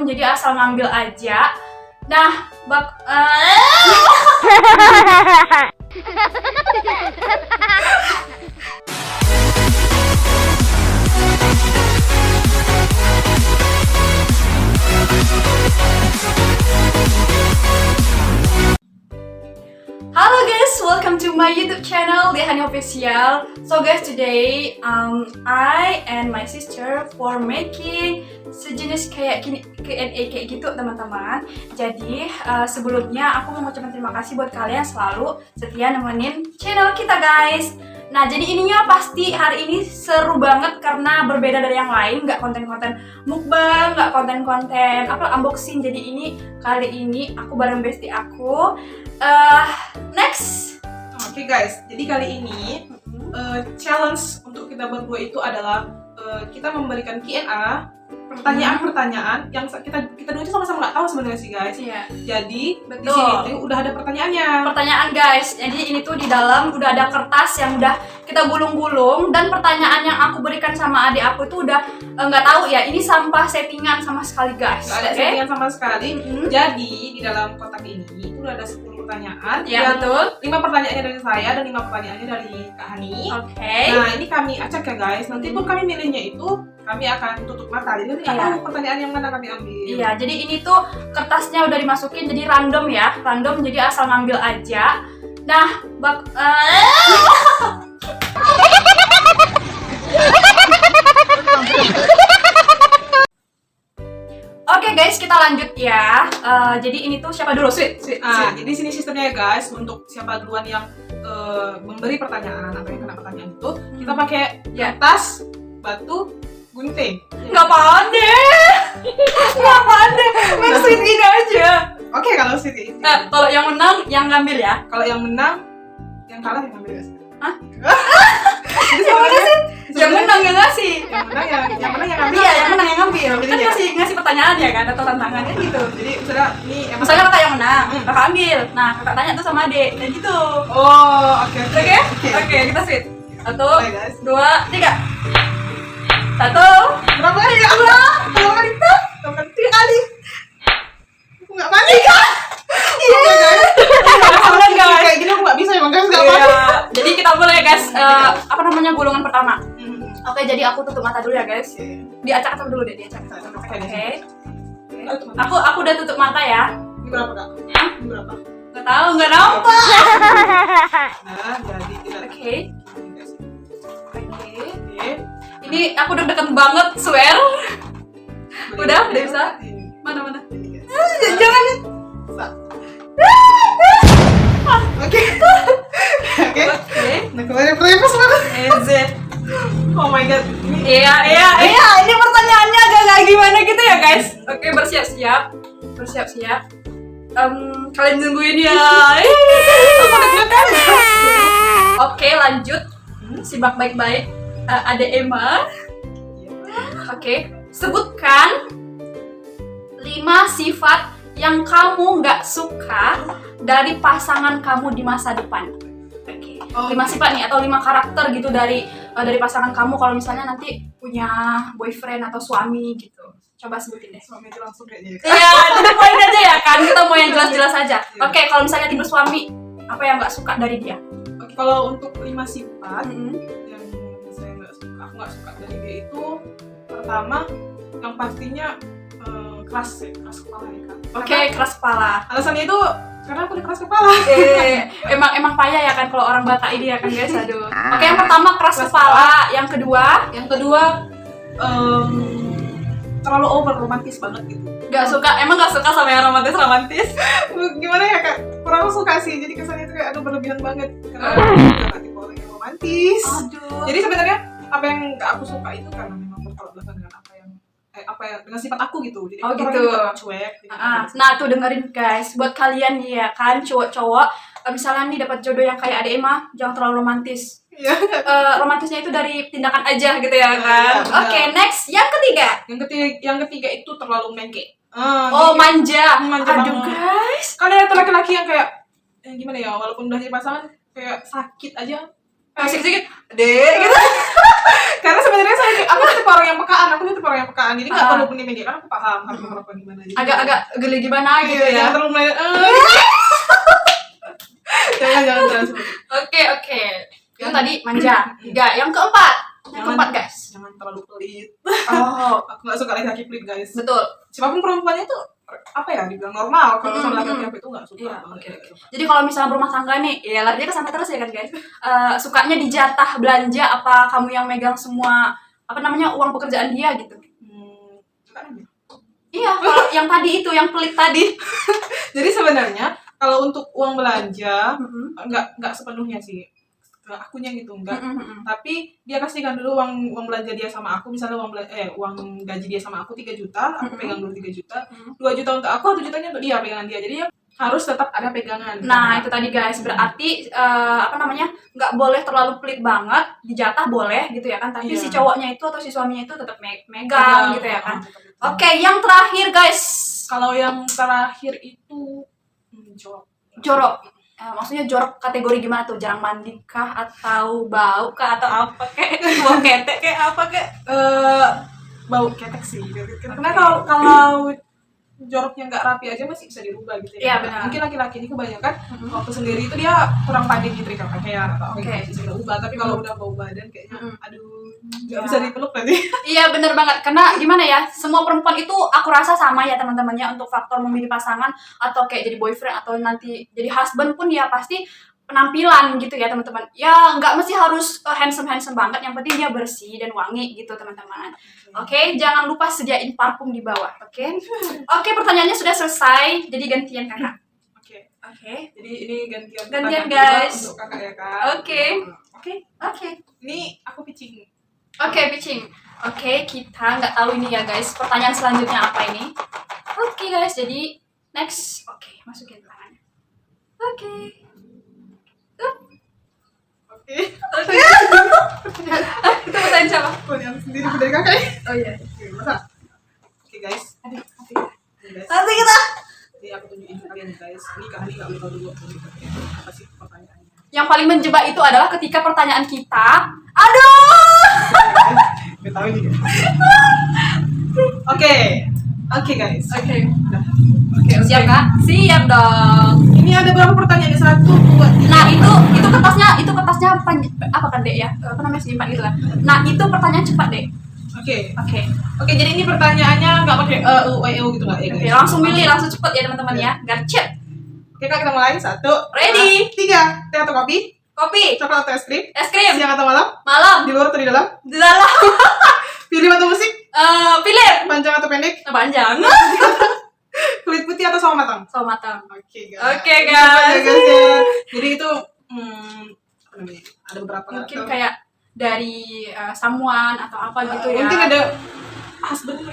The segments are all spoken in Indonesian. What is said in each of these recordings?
Jadi asal ngambil aja. Nah, Halo guys, welcome to my YouTube channel, Dehani Official. So guys, today I and my sister for making sejenis kayak Q&A kayak gitu teman-teman. Jadi sebelumnya aku mau ngucapin terima kasih buat kalian selalu setia nemenin channel kita guys. Nah jadi ininya pasti hari ini seru banget karena berbeda dari yang lain, nggak konten-konten mukbang, nggak konten-konten unboxing. Jadi ini kali ini aku bareng bestie aku. Next. Oke guys, jadi kali ini challenge untuk kita berdua itu adalah kita memberikan Q&A, pertanyaan-pertanyaan yang kita dulu sama-sama nggak tahu sebenarnya sih guys. Iya. Jadi Betul. di sini tuh udah ada pertanyaannya. Pertanyaan guys, jadi ini tuh di dalam udah ada kertas yang udah kita gulung-gulung, dan pertanyaan yang aku berikan sama adik aku itu udah nggak tahu ya, ini sampah settingan sama sekali guys. Nggak ada settingan sama sekali. Jadi di dalam kotak ini itu udah ada 10 pertanyaan. Ya betul. 5 pertanyaannya dari saya dan 5 pertanyaannya dari Kak Hani. Oke. Nah ini kami acak ya guys. Nanti pun kami milihnya itu kami akan tutup mata. Jadi nggak Iya. tahu pertanyaan yang mana kami ambil. Iya, jadi ini tuh kertasnya udah dimasukin, jadi random ya, random, jadi asal ngambil aja. Nah, Oke guys, kita lanjut ya. Jadi ini tuh siapa dulu? Sweet. Jadi sini sistemnya ya guys, untuk siapa duluan yang memberi pertanyaan atau yang kena pertanyaan itu, kita pakai Ya. kertas, batu, gunting. Nggak pandai, nggak pandai, main sweet ini aja. Oke, kalau sini. Nah, kalau yang menang yang ngambil ya. Kalau yang menang, yang kalah yang ambil guys. Hah? Jadi Yang mana sih? Yang sebenarnya menang yang ngasih. yang menang yang ambil. Iya, yang menang yang ngambil. Kan Ambilnya. ngasih pertanyaan ya kan, atau tantangannya gitu. Jadi misalnya ini emang. Misalnya kakak yang menang, kakak ambil. Nah, kakak tanya tuh sama adik, dan gitu. Oh, oke. Oke? Oke, kita sweet. Satu, Oke, guys. 2, 3. Satu, Berapa kali ya? Berapa kali? Berapa kali? 3 kali. Aku nggak panik. Iya. Mulai guys. Kayak gini aku nggak bisa emang guys, nggak Iya. panik. Jadi kita mulai guys. Apa namanya, gulungan pertama. Oke, jadi aku tutup mata dulu ya guys. Diacak-acak dulu deh, diacak-acak. Oke. Aku udah tutup mata ya. Ini berapa kak? Hah? Ini berapa? Nggak tahu, nggak nampak. Nah, jadi tidak. Oke. Oke. Ini aku deg-degan banget, swear. Udah bisa? Mana? Jangan. Oke. Oke. Oke. Nah, kemarin prepes banget. EZ. Oh my god. Iya. Ini pertanyaannya agak gimana gitu ya guys. Oke, bersiap-siap. Kalian nungguin ya. Aku deg-degan. Oke, lanjut. Simak baik-baik. Ada Emma. Oke, sebutkan 5 sifat yang kamu nggak suka dari pasangan kamu di masa depan. Oke, 5 sifat nih atau 5 karakter gitu dari pasangan kamu kalau misalnya nanti punya boyfriend atau suami gitu. Coba sebutin deh. Suami itu langsung kayaknya. Iya, to poin aja ya kan. Kita mau yang jelas-jelas aja. Oke, kalau misalnya tipe suami, apa yang nggak suka dari dia? Oke, kalau untuk 5 sifat Mm-mm. yang saya nggak suka, aku nggak suka dari dia itu, pertama yang pastinya keras kepala ya kak. Oke, keras kepala. Alasannya itu karena aku udah keras kepala. Emang payah ya kan kalau orang Batak ini ya kan guys, aduh. Oke, yang pertama keras kepala, yang kedua Terlalu over romantis banget gitu. nggak suka sama yang romantis. Gimana ya kak? Kurang suka sih. Jadi kesannya itu kayak aduh berlebihan banget. Karena aku juga tipe orang yang romantis. Aduh. Jadi sebenarnya apa yang nggak aku suka itu karena memang bertolak belakang dengan apa yang dengan sifat aku gitu. Jadi Oh, aku gitu. orangnya juga cuek. Jadi Nah tuh dengerin guys, buat kalian nih ya kan cowok-cowok, misalnya nih dapat jodoh yang kayak Ade Emma, jangan terlalu romantis. Iya. Romantisnya itu dari tindakan aja gitu ya Iya, kan. benar. Oke, next yang ketiga. Yang ketiga itu terlalu mengke. Oh, manja. manja Aduh banget. guys. Kan ada tuh laki-laki yang kayak gimana ya, walaupun udah jadi pasangan kayak sakit aja Sikit-sikit, dek gitu. Karena sebenarnya aku tipe orang yang pekaan, jadi nggak perlu pendidik kan aku paham harus melakukan gimana. Jadi Agak geli gimana gitu iya, ya. jangan terlalu jangan terlalu. Oke. Itu tadi manja. 3. Yang keempat. Yang keempat, guys. Jangan terlalu pelit. Oh, Aku nggak suka laki-laki pelit, guys. betul. Siapapun perempuannya itu apa ya, dibilang normal. Kalau sama laki-laki aku itu nggak suka. Iya, oke. Jadi kalau misalnya berumah tangga nih, ya larinya ke sana terus ya kan, guys. Sukanya dijatah belanja apa kamu yang megang semua uang pekerjaan dia gitu. Iya, kalau yang tadi itu, yang pelit tadi. Jadi sebenarnya kalau untuk uang belanja nggak sepenuhnya sih ke akunya gitu, enggak. Tapi dia kasihkan dulu uang belanja dia sama aku, misalnya uang gaji dia sama aku 3 juta, aku pegang dulu 3 juta. 2 juta untuk aku, 1 jutanya untuk dia, pegangan dia. Jadi harus tetap ada pegangan. Nah, itu tadi guys, berarti nggak boleh terlalu pelit banget, dijatah boleh gitu ya kan, tapi Iya. si cowoknya itu atau si suaminya itu tetap megang gitu ya kan. Betul. Oke, yang terakhir guys, Kalau yang terakhir itu jorok. Maksudnya jorok kategori gimana tuh? Jarang mandi kah, atau bau kah, atau apa kek? Bau ketek kayak apa kek? Bau ketek sih. Karena kalau joroknya nggak rapi aja masih bisa dirubah gitu Iya, ya. benar. Mungkin laki-laki ini kebanyakan waktu sendiri itu dia kurang pandai nyetrika pakaian atau apa Oke. gitu, bisa dirubah. Tapi kalau udah bau badan kayaknya aduh nggak Ya. bisa dipeluk nanti. Iya bener banget, karena gimana ya, semua perempuan itu aku rasa sama ya teman-temannya untuk faktor memilih pasangan atau kayak jadi boyfriend atau nanti jadi husband pun ya pasti penampilan gitu ya teman-teman. Ya nggak mesti harus handsome banget, yang penting dia bersih dan wangi gitu teman-teman. Oke, jangan lupa sediain parfum di bawah. Oke, pertanyaannya sudah selesai, jadi gantian kakak. Oke. Jadi ini gantian Gantian, pertanyaan guys. kedua untuk kakak ya kak. Oke. Ini aku pitching. Oke, pitching. Oke, kita nggak tahu ini ya guys. Pertanyaan selanjutnya apa ini? Oke guys, jadi next. Oke, masukin tangannya. Oke. Itu pertanyaan siapa? Yang sendiri dari kakak. Oh iya. Masa? Oke guys. Aduh, Ini guys. nanti kita. Ini aku tunjukin ke kalian guys. Ini kak Hani nggak boleh tahu dulu apa sih pertanyaannya. Yang paling menjebak itu adalah ketika pertanyaan kita. Aduh. Gak tahu ini. Oke guys. Oke. Oke. Siap kak? Siap dong. Ini ada berapa pertanyaan? 1, 2, 3. Nah itu kertasnya apa kan dek ya? Apa namanya simpan gitu kan? Nah itu pertanyaan cepat dek. Oke, jadi ini pertanyaannya nggak pakai gitu nggak ya Oke, guys? langsung milih, langsung cepet ya teman-teman ya. Garcet. Oke kak, kita mulai. 1, Ready. 3. Teh atau kopi? Kopi. Coklat atau es krim? Es krim. Siang atau malam? Malam. Di luar atau di dalam? Dalam. Film atau musik? Film. Panjang atau pendek? Panjang. Kulit putih atau sawo matang? So matang. Oke Oke, Itu guys. aja, ya. Jadi itu apa namanya? Ada beberapa. Mungkin kayak dari someone atau apa gitu ya. Mungkin ada husband.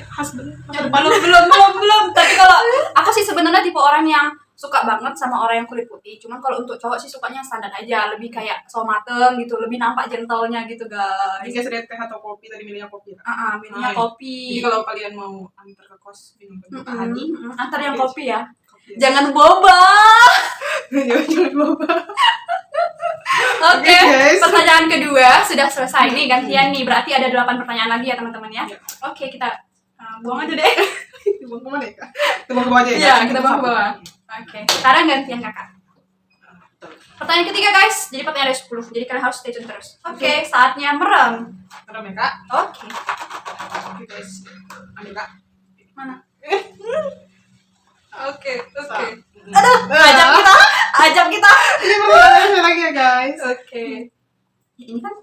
Belum. Tapi kalau aku sih sebenarnya tipe orang yang suka banget sama orang yang kulit putih. Cuman kalau untuk cowok sih sukanya standar aja, lebih kayak so mateng gitu, lebih nampak gentlenya gitu guys. Jika sudah teh atau kopi, tadi milihnya kopi. Minumnya Jadi kopi. kalau kalian mau antar ke kos minum ke Kak Hani, Antar yang kopi ya. kopi. Jangan boba. Jangan lupa. Oke, guys. pertanyaan kedua sudah selesai nih, gantian nih. Berarti ada 8 pertanyaan lagi ya teman-teman ya. Iya. Oke, kita buang aja deh. Buang kemana ya kak? Kita buang ke bawah aja ya? Iya, kita buang ke bawah. Oke, sekarang gantian kakak. Pertanyaan ketiga guys, jadi pertanyaan ada 10, jadi kalian harus stay tune terus. Oke, saatnya merem. Merem ya kak? Oke, Oke guys. Ambil kak. mana? Oke. Aduh, Ajak kita. Ini pertanyaannya lagi ya guys. Oke. Ini kan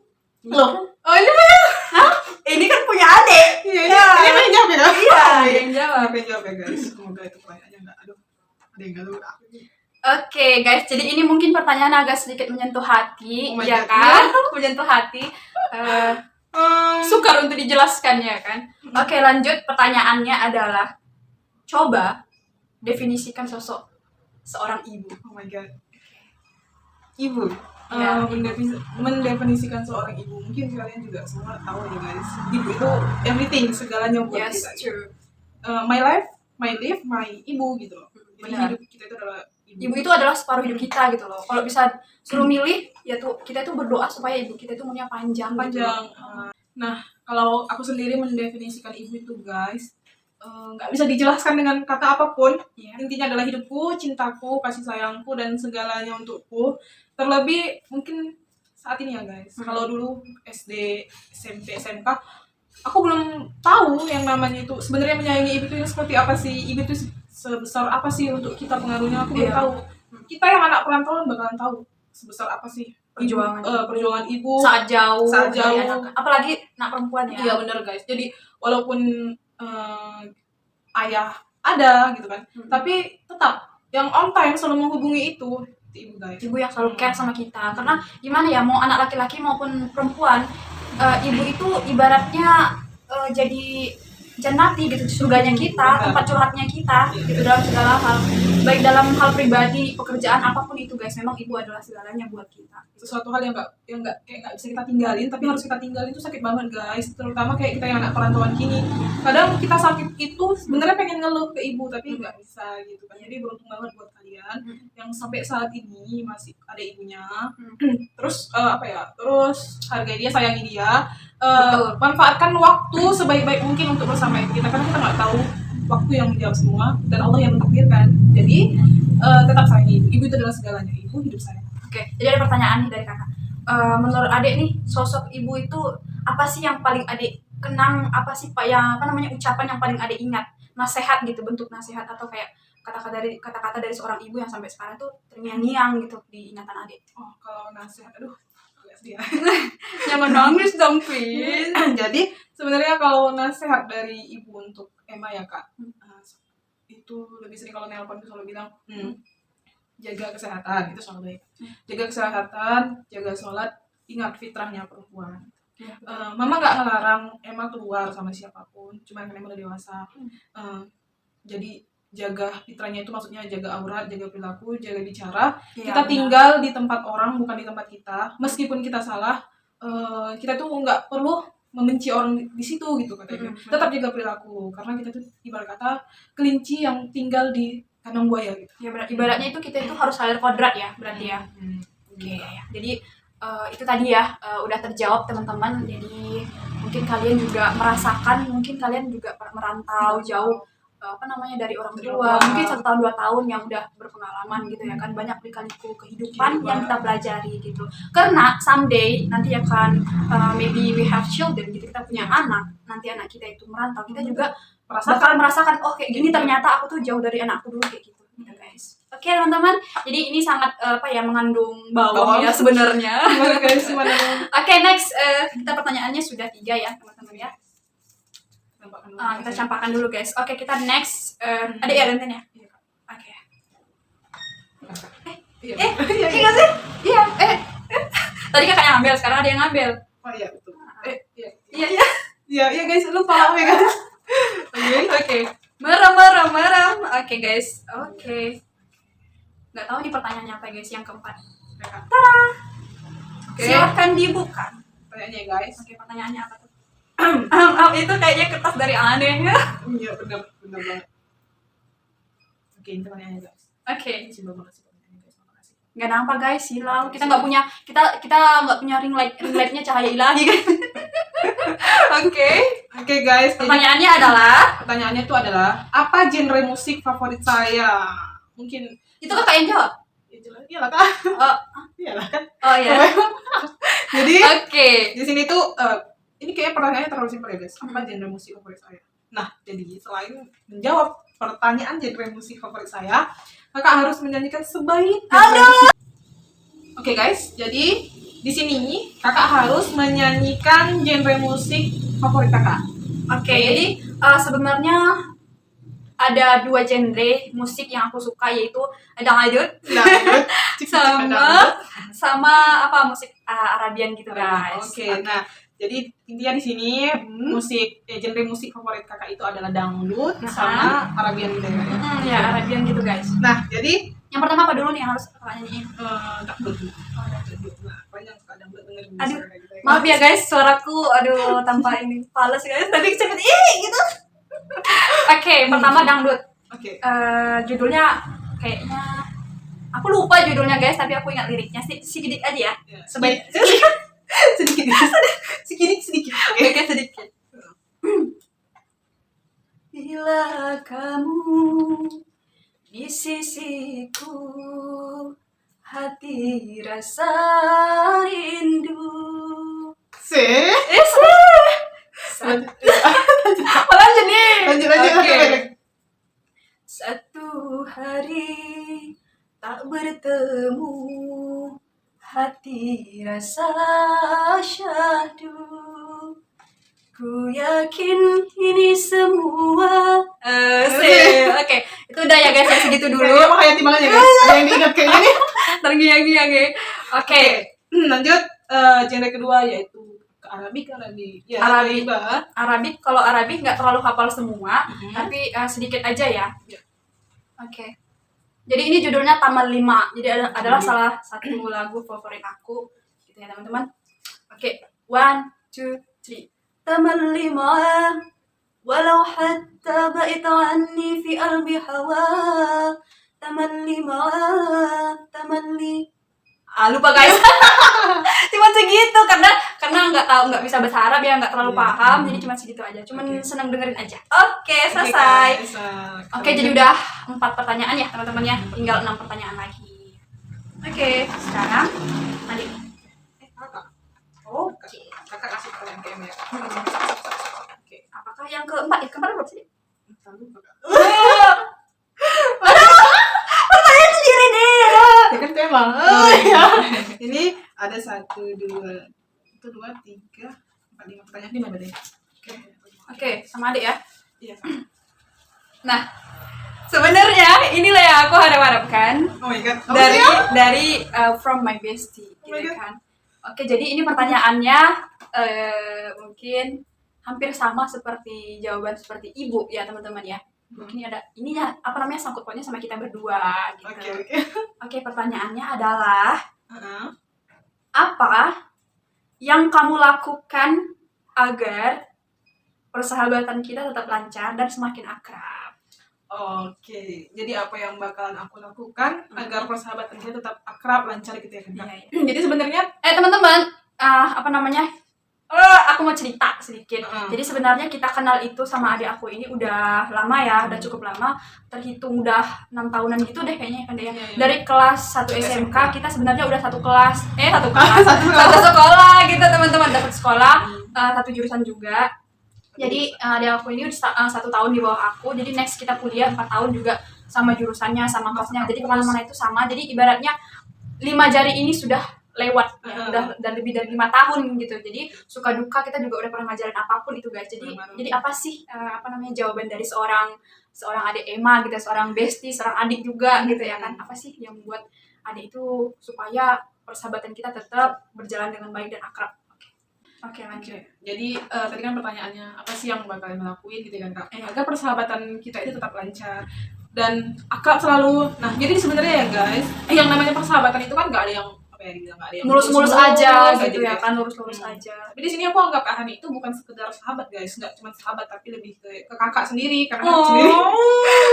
Loh. Oh, ini ini kan punya adik. Iya, ini pengen jawab ya kak? Iya, yang jawab. Pengen jawab ya guys. Semoga itu pertanyaannya enggak. Aduh. Ada yang enggak tahu. Oke guys, jadi ini mungkin pertanyaan agak sedikit menyentuh hati, Oh my ya God. kan? Menyentuh hati. Sukar untuk dijelaskan ya kan? Oke lanjut, pertanyaannya adalah coba definisikan sosok seorang ibu. Oh my god. Ibu. Ya. Mendefinisikan seorang ibu, mungkin kalian juga semua tahu ya guys. Ibu itu everything, segalanya buat Yes, kita. true. My life, my ibu gitu loh. Jadi Benar. hidup kita itu adalah ibu itu adalah separuh hidup kita gitu loh. Kalau bisa suruh milih, ya tuh kita tuh berdoa supaya ibu kita tuh umurnya panjang. Panjang. Gitu. Nah, kalau aku sendiri mendefinisikan ibu itu guys, nggak bisa dijelaskan dengan kata apapun. Intinya adalah hidupku, cintaku, kasih sayangku, dan segalanya untukku. Terlebih mungkin saat ini ya guys. Kalau dulu SD, SMP, SMK, aku belum tahu yang namanya itu sebenarnya menyayangi ibu itu yang seperti apa sih. Ibu itu sebesar apa sih untuk kita pengaruhnya, aku belum tahu. Kita yang anak perantauan bakalan tahu sebesar apa sih perjuangan ibu saat jauh. Apalagi anak perempuan ya. Iya bener guys. Jadi walaupun ayah ada gitu kan, tapi tetap yang on time selalu menghubungi itu ibu guys. Ibu yang selalu care sama kita. Karena gimana ya, mau anak laki-laki maupun perempuan, ibu itu ibaratnya jadi jannati gitu, surganya kita, tempat curhatnya kita gitu dalam segala hal, baik dalam hal pribadi, pekerjaan, apapun itu guys, memang ibu adalah segalanya buat kita. Sesuatu hal yang nggak bisa kita tinggalin, tapi harus kita tinggalin itu sakit banget guys, terutama kayak kita yang anak perantauan gini. Kadang kita sakit itu sebenarnya pengen ngeluh ke ibu tapi nggak bisa gitu kan. Jadi beruntung banget buat kalian yang sampai saat ini masih ada ibunya. Terus terus hargai dia, sayangi dia. Manfaatkan waktu sebaik-baik mungkin untuk bersama ibu kita, karena kita nggak tahu waktu yang menjawab semua dan Allah yang mentakdirkan. Jadi tetap sayangi ibu. Ibu itu adalah segalanya. Ibu hidup saya. Oke, jadi ada pertanyaan nih dari kakak. Menurut adik nih, sosok ibu itu apa sih yang paling adik kenang? Apa sih ucapan yang paling adik ingat? Nasihat gitu, bentuk nasihat atau kayak kata-kata dari seorang ibu yang sampai sekarang tuh terngiang-ngiang gitu di ingatan adik. Oh, kalau nasihat, aduh. Ya. Jangan nangis dong, Pin. Jadi sebenarnya kalau nasihat dari ibu untuk Emma ya kak, itu lebih sering kalau nelpon itu selalu bilang jaga kesehatan, itu selalu baik. Jaga kesehatan, jaga sholat, ingat fitrahnya perempuan. Mama nggak ngelarang Emma keluar sama siapapun, cuma kan Emma udah dewasa. Jadi jaga fitrahnya itu maksudnya jaga aurat, jaga perilaku, jaga bicara. Kita tinggal di tempat orang, bukan di tempat kita. Meskipun kita salah, kita tuh nggak perlu membenci orang di situ gitu katanya. Tetap jaga perilaku, karena kita tuh ibarat kata kelinci yang tinggal di kandang buaya gitu. Ya ibaratnya itu kita itu harus sadar kodrat ya, berarti ya. Oke. Jadi itu tadi ya udah terjawab teman-teman. Jadi mungkin kalian juga merasakan, mungkin kalian juga merantau jauh dari orang tua, mungkin 1 tahun 2 tahun yang udah berpengalaman gitu ya kan, banyak lika-liku kehidupan yang kita pelajari gitu. Karena someday nanti akan maybe we have children gitu, kita punya anak, nanti anak kita itu merantau, kita juga bakal merasakan oh kayak gini ternyata aku tuh jauh dari anakku dulu kayak gitu guys. Oke teman-teman, jadi ini sangat mengandung bawang ya sebenarnya. Oke, next kita pertanyaannya sudah 3 ya teman-teman ya. Kita campakkan dulu guys. Oke, kita next. Ada ya gantian ya? Oke. Iya sih? Iya. Tadi kakak yang ngambil, sekarang ada yang ngambil. Oh iya betul. Iya Guys, lu paham ya guys. Oke. Merem. Oke guys. Oke. Nggak tahu nih pertanyaannya apa guys, yang keempat. Tada. Silahkan dibuka. Pertanyaannya guys. Oke, pertanyaannya apa tuh? Itu kayaknya kertas dari aneh. Iya benar banget. Oke, ini pertanyaannya guys. Oke. Simpel banget sih pertanyaannya guys. Makasih. Nggak nampak guys, silau. Kita nggak punya ring lightnya cahaya ilahi guys. Oke guys. Pertanyaannya itu adalah apa genre musik favorit saya? Mungkin itu kakak yang jawab. Iyalah kak. Iyalah kan. Oh iya. Jadi di sini tuh ini kayaknya pertanyaannya terlalu simpel ya guys. Apa genre musik favorit saya? Nah, jadi selain menjawab pertanyaan genre musik favorit saya, kakak harus menyanyikan sebaik. Oke guys, jadi di sini kakak harus menyanyikan genre musik favorit kakak. Oke, jadi sebenarnya ada 2 genre musik yang aku suka, yaitu dangdut sama musik Arabian gitu guys. Oke. Nah, jadi intinya di sini genre musik favorit kakak itu adalah dangdut sama Arabian gitu ya. Ya, Arabian gitu guys. Nah, jadi yang pertama apa dulu nih yang harus kakak nyanyiin? Dangdut. Nah, banyak suka dangdut denger aduh, gitu. Maaf ya guys, suaraku tanpa ini fals guys, tadi cepet gitu. Oke, pertama dangdut. Judulnya kayaknya Aku lupa judulnya guys, tapi aku ingat liriknya sedikit aja ya. Ya. Sebaik sedikit sedikit. Oke, sedikit. Bila kamu di sisiku, hati rasa rindu. Se. Lanjut nih. Lanjut. Oke. Oke. Satu hari tak bertemu, hati rasa syahdu. Ku yakin ini semua. Oke, itu udah ya guys, segitu dulu. Emang hayati banget ya guys. Ada yang diingat kayak gini. Tergiang-giang. Oke. Lanjut genre kedua yaitu ke Arabik. Ya, Arabik. juga. Arabik, kalau Arabik nggak terlalu hafal semua, Mhm. tapi sedikit aja ya. Ya. Oke. Jadi ini judulnya Taman 5. Jadi adalah salah satu lagu favorit aku, gitu ya teman-teman. Oke, 1, 2, 3. Taman 5 walau hatta ba'it anni fi qalbi hawa. Taman 5 lupa guys. Cuma segitu karena nggak bisa bahasa Arab ya, nggak terlalu Iya. paham, jadi cuma segitu aja. Cuman Oke. senang dengerin aja. Oke, selesai. guys. Oke, jadi udah 4 pertanyaan ya teman-teman ya. Tinggal 6 pertanyaan lagi. Oke, sekarang adik. Kakak. Oke. Kakak kasih pertanyaan ke Em ya. Oke. Apakah yang keempat? Yang keempat berapa sih? Lalu kakak. Pertanyaan sendiri deh. Ya kan tema. Oh iya. Ini ada 1, 2, 3, 4, 5 pertanyaan 5 berarti. Oke. Oke, sama adik ya. Iya. Nah, sebenarnya inilah yang aku harapkan Oh my god. dari from my bestie, Oh my gitu God. kan. Oke, jadi ini pertanyaannya mungkin hampir sama seperti jawaban seperti ibu ya teman-teman ya. Mungkin ada ininya apa namanya sangkut pautnya sama kita berdua gitu. Oke. Oke, pertanyaannya adalah Heeh. apa yang kamu lakukan agar persahabatan kita tetap lancar dan semakin akrab? Oke, jadi apa yang bakalan aku lakukan agar persahabatan kita tetap akrab, lancar gitu ya kan? Iya, iya. Jadi sebenarnya Teman-teman, apa namanya? Aku mau cerita sedikit. Jadi sebenarnya kita kenal itu sama adik aku ini udah lama ya, udah cukup lama. Terhitung udah 6 tahunan gitu deh kayaknya kan deh ya. Iya, iya. Dari kelas 1 SMK kita sebenarnya udah satu Satu satu sekolah gitu teman-teman, dapat sekolah, satu jurusan juga. Jadi adik aku ini udah 1 tahun di bawah aku. Jadi next kita kuliah 4 tahun juga sama jurusannya, sama kosnya. Jadi kemana-mana itu sama. Jadi ibaratnya 5 jari ini sudah lewat ya, udah lebih dari 5 tahun gitu. Jadi suka duka kita juga udah pernah ngajarin apapun itu guys. Jadi apa sih apa namanya jawaban dari seorang adik Emma gitu, seorang bestie, seorang adik juga gitu ya kan. Apa sih yang membuat adik itu supaya persahabatan kita tetap berjalan dengan baik dan akrab? Oke, lanjut. Jadi tadi kan pertanyaannya apa sih yang bakalan melakuin gitu kan Kak? Agar persahabatan kita itu tetap lancar dan akrab selalu. Nah, jadi sebenarnya ya guys, yang namanya persahabatan itu kan nggak ada yang apa ya dibilang nggak ada yang mulus-mulus aja gitu ya kan, lurus-lurus aja. Tapi di sini aku anggap Kak Hani itu bukan sekedar sahabat guys, nggak cuma sahabat tapi lebih ke kakak sendiri karena aku sendiri.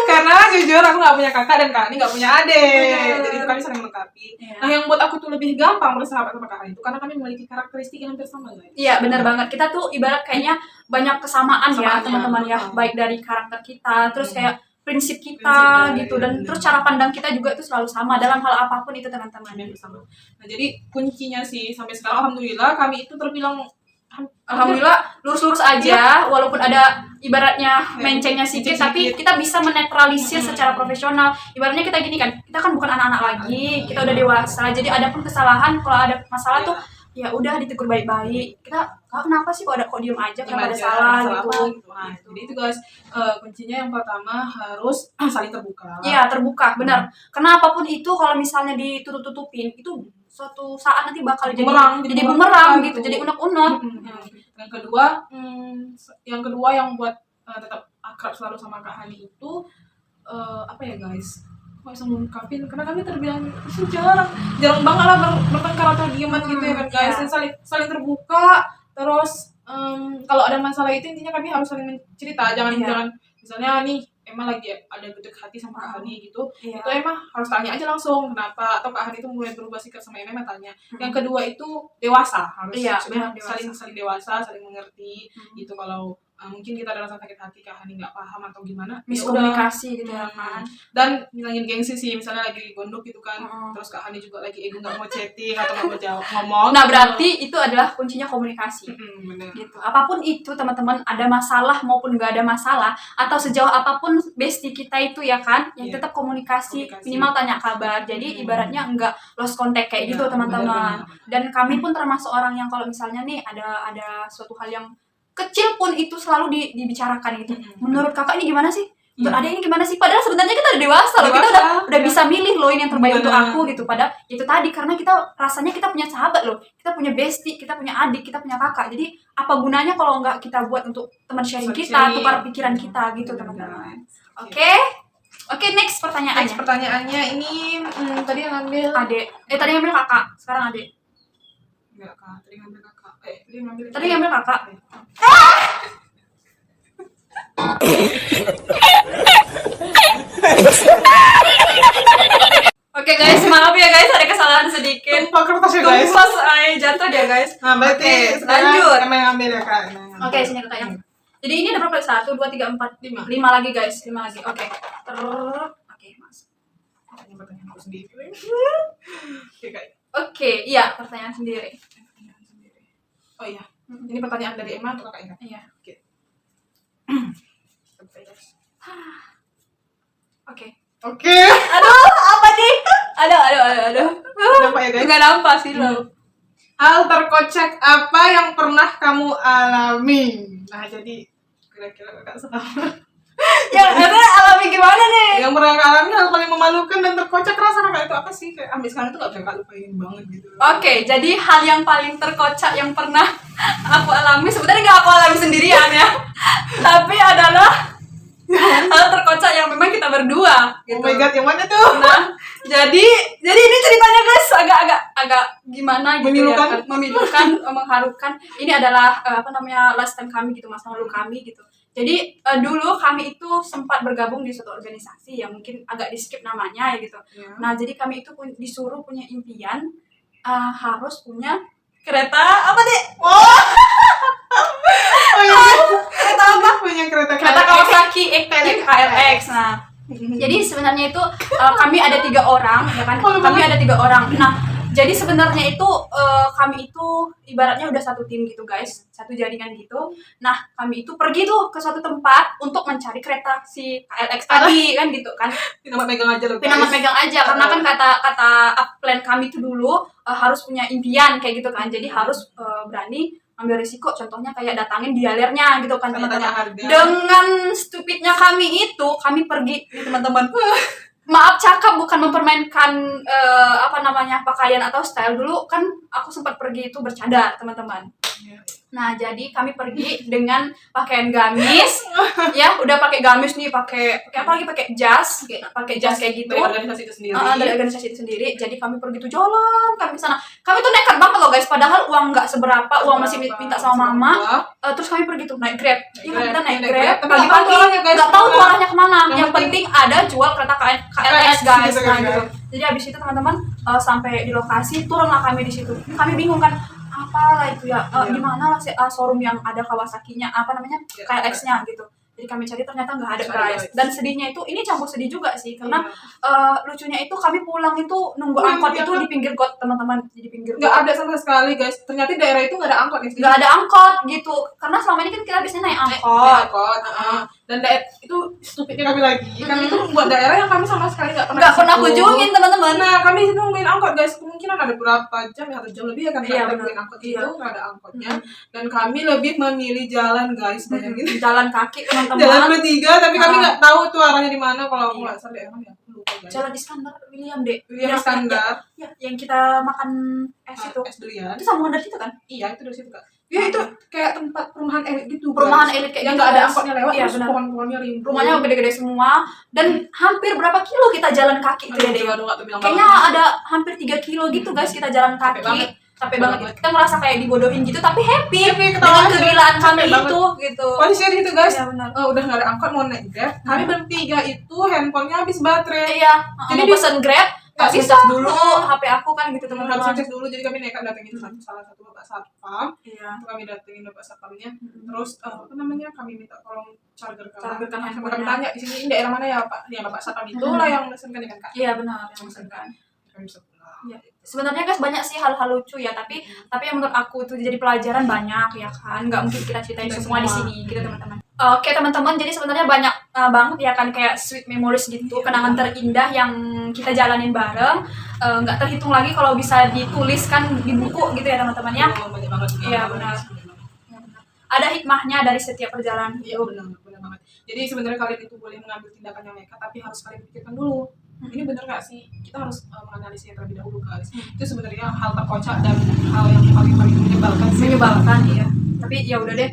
Karena jujur aku nggak punya kakak dan Kak Hani nggak punya adik, jadi itu kami saling melengkapi. Iya. Nah yang buat aku tuh lebih gampang bersahabat sama Kak Hani itu karena kami memiliki karakteristik yang hampir sama guys. Iya, benar banget. Kita tuh ibarat kayaknya banyak kesamaan ya Kesamaannya. teman-teman ya, Betul. baik dari karakter kita, terus kayak prinsip kita Prinsipnya, gitu, iya, dan benar. terus cara pandang kita juga itu selalu sama dalam hal apapun itu teman-teman. Kami bersama. Nah jadi kuncinya sih sampai sekarang alhamdulillah kami itu terbilang Alhamdulillah lurus-lurus aja, walaupun ada ibaratnya mencengnya sedikit, tapi kita bisa menetralisir secara profesional. Ibaratnya kita gini kan, kita kan bukan anak-anak lagi, kita udah dewasa. Jadi ada pun kesalahan, kalau ada masalah tuh ya udah ditegur baik-baik. Kita kenapa sih kok diem aja, kenapa ada salah gitu. Nah, jadi itu guys kuncinya yang pertama harus saling terbuka. Iya, terbuka, benar. Karena apapun itu kalau misalnya ditutup-tutupin, itu suatu saat nanti bakal jadi bumerang gitu, jadi unek-unek. Yang kedua yang buat tetap akrab selalu sama Kak Hani itu apa ya guys? Kok bisa mengungkapin karena kami terbilang jarang banget lah bertengkar atau dieman gitu ya kan guys. Dan saling terbuka, terus kalau ada masalah itu intinya kami harus saling cerita, jangan misalnya nih emang lagi ada gedek hati sama Kak Hani gitu, Iya. itu emang harus tanya aja langsung kenapa, atau Kak Hani itu mulai berubah sikap sama emang tanya. Yang kedua itu dewasa, harus Iya, sudah benar, saling dewasa, saling mengerti Hmm. gitu. Kalau mungkin kita ada rasa sakit hati Kak Hani nggak paham atau gimana, ya udah. Miskomunikasi gitu ya kan. Dan ngilangin gengsi sih, misalnya lagi gondok gitu kan, Mm-mm. terus Kak Hani juga lagi ego nggak mau chatting atau nggak mau jawab ngomong. Nah, berarti itu adalah kuncinya komunikasi. Bener. Gitu. Apapun itu teman-teman, ada masalah maupun nggak ada masalah, atau sejauh apapun bestie kita itu ya kan, yang Iya. tetap komunikasi, Komunikasi. minimal tanya kabar. Jadi ibaratnya nggak lost contact kayak gitu Iya, teman-teman. benar-benar. Dan kami pun termasuk orang yang kalau misalnya nih ada suatu hal yang kecil pun itu selalu dibicarakan gitu. Menurut kakak ini gimana sih? Menurut Iya. adek ini gimana sih? Padahal sebenarnya kita udah dewasa loh, kita udah Iya. bisa milih loh ini yang terbaik untuk Benar. aku gitu. Padahal itu tadi karena kita rasanya kita punya sahabat loh, kita punya bestie, kita punya adik, kita punya kakak. Jadi apa gunanya kalau nggak kita buat untuk teman sharing kita, Sharing. tukar pikiran kita gitu teman-teman. Oke, next pertanyaannya. Next pertanyaannya ini tadi yang ngambil Adek, tadi ngambil kakak, sekarang adek. enggak Kak, tadi ngambil Kakak. Tadi ngambil Tadi ngambil kakak. Oke guys, maaf ya guys, ada kesalahan sedikit. Tumpah kertas ya guys. Tumpas jatuh dia guys. Nah, berarti Oke, sekarang lanjut. Emang yang ngambil ya Kak. Oke, sini kakaknya. Jadi ini ada berapa? 1, 2, 3, 4, 5. 5 lagi guys, 5 lagi. Oke. Oke, mas. Pertanyaan aku sendiri. Oke Kak. Oke, iya, pertanyaan sendiri. Oh iya, ini pertanyaan dari Emma untuk Kakak Ingat. Iya. Oke. Oke. Oke. Aduh, apa nih? Aduh. Nampak ya guys? Enggak nampak sih lo. Hal terkocak apa yang pernah kamu alami? Nah, jadi kira-kira Kakak sama. Yang ada alami gimana nih? Yang pernah Kakak alami hal paling memalukan dan terkocak rasa Kakak itu apa sih? Kayak ambil sekarang itu gak bisa Kakak lupain banget gitu. Oke, jadi hal yang paling terkocak yang pernah aku alami sebenarnya nggak aku alami sendirian ya, tapi adalah hal terkocak yang memang kita berdua. Gitu. Oh my god, yang mana tuh? Nah, jadi ini ceritanya guys agak gimana gitu Memilukan. ya, kan? Memilukan, mengharukan. Ini adalah last time kami gitu, masa lalu kami gitu. Jadi dulu kami itu sempat bergabung di suatu organisasi yang mungkin agak di skip namanya ya gitu. Ya. Nah, jadi kami itu disuruh punya impian harus punya kereta apa deh? Oh iya. Kereta apa? Punya kereta Kereta KLX. Kawasaki KLX. Nah, jadi sebenarnya itu kami ada 3 orang ya kan? Kami ada 3 orang. Nah, jadi sebenarnya itu kami itu ibaratnya udah satu tim gitu guys, satu jaringan gitu. Nah, kami itu pergi tuh ke suatu tempat untuk mencari kereta si KLX tadi kan gitu kan. Nama megang aja loh guys. Pinamat megang aja karena kan kata plan kami itu dulu harus punya impian kayak gitu kan. Jadi harus berani ambil risiko, contohnya kayak datangin dialernya gitu kan Sama teman-teman. tanya harga. Dengan stupidnya kami itu, kami pergi nih teman-teman. Maaf cakap, bukan mempermainkan pakaian atau style. Dulu kan aku sempat pergi itu bercadar teman-teman. Nah, jadi kami pergi dengan pakaian gamis, ya udah pakai gamis nih, pakai apa lagi, pakai jas kayak gitu. Dari organisasi itu sendiri. Dari organisasi itu sendiri. Jadi kami pergi tuh jalan, kami ke sana. Kami tuh nekat banget loh guys, padahal uang nggak seberapa, uang masih minta sama mama. Terus kami pergi tuh naik Grab. Iya, kita naik Grab. Tapi Pagi-pagi nggak tahu tuh arahnya kemana. Yang penting ada jual kereta KLX guys. gitu Nah kan. gitu. Jadi abis itu teman-teman sampai di lokasi, turunlah kami di situ. Kami bingung kan, apalah itu ya, di mana lah showroom yang ada Kawasaki-nya, KLX-nya gitu. Jadi kami cari ternyata nggak ada guys. Dan sedihnya itu, ini campur sedih juga sih, karena lucunya itu kami pulang itu nunggu angkot itu di pinggir got teman-teman, di pinggir got. Nggak ada sama sekali guys. Ternyata di daerah itu nggak ada angkot guys. Nggak ada angkot gitu, karena selama ini kan kita biasanya naik angkot. Dan daerah itu stupidnya kami lagi. Kami itu membuat daerah yang kami sama sekali nggak Nggak pernah kunjungin teman-teman. Nah, kami itu nungguin angkot guys. Kemungkinan ada berapa jam ya, 1 jam lebih ya kan Iya, kita benar. nungguin angkot Iya. itu nggak ada angkotnya. Dan kami lebih memilih jalan guys, bayangin. Jalan kaki Jalan teman-teman. bertiga, tapi kami nggak tahu tuh arahnya di mana. Kalau aku nggak salah daerah mana ya, aku lupa guys. Jalan Iskandar William deh. William Iskandar. Ya, yang kita makan es itu. Es durian. Itu sambungan dari situ kan? Iya, itu dari situ kak. Ya itu kayak tempat perumahan elit gitu. Perumahan guys. elit kayak yang gitu, nggak ada guys. angkotnya lewat, Iya, terus benar. pohon-pohonnya rimbun. Rumahnya gede-gede semua dan hampir berapa kilo kita jalan kaki itu ya deh. Aduh, nggak terbilang Kayaknya banget. ada hampir 3 kilo gitu guys kita jalan Capek kaki. banget. capek banget gitu. Kita merasa kayak dibodohin gitu tapi happy ketawa dengan aja. kegilaan kami Capek banget. itu gitu. Kondisinya gitu guys, Iya, benar. udah nggak ada angkot mau naik Grab, kami bertiga itu handphonenya habis baterai. Iya, Jadi mau di- pesen Grab nggak harus bisa. ngecas dulu HP aku kan gitu Harus teman-teman. cek dulu, jadi kami nekat datengin salah satu bapak satpam. Iya. Itu kami datengin bapak satpamnya, terus apa namanya, kami minta tolong chargerkan Chargerkan sama handphonenya. kami tanya di sini daerah mana ya pak, ya bapak satpam itu lah yang mesenkan kan kak. Iya benar, yang mesenkan. Kami bisa pulang. Iya. Sebenarnya guys banyak sih hal-hal lucu ya, tapi yang menurut aku itu jadi pelajaran banyak ya kan, nggak mungkin kita ceritain Tidak semua di semua. sini gitu teman-teman. Oke teman-teman, jadi sebenarnya banyak banget ya kan kayak sweet memories gitu, kenangan terindah yang kita jalanin bareng, nggak terhitung lagi kalau bisa dituliskan di buku gitu ya teman-teman ya. Banyak banget. Iya, benar. Ada hikmahnya dari setiap perjalanan. Iya benar banget. Jadi sebenarnya kalian itu boleh mengambil tindakan yang nekat, tapi harus kalian pikirkan dulu. Ini benar nggak sih? Kita harus menganalisnya terlebih dahulu guys. Itu sebenarnya hal terkocak dan hal yang paling menyebalkan sih. Menyebalkan ya, tapi ya udah deh,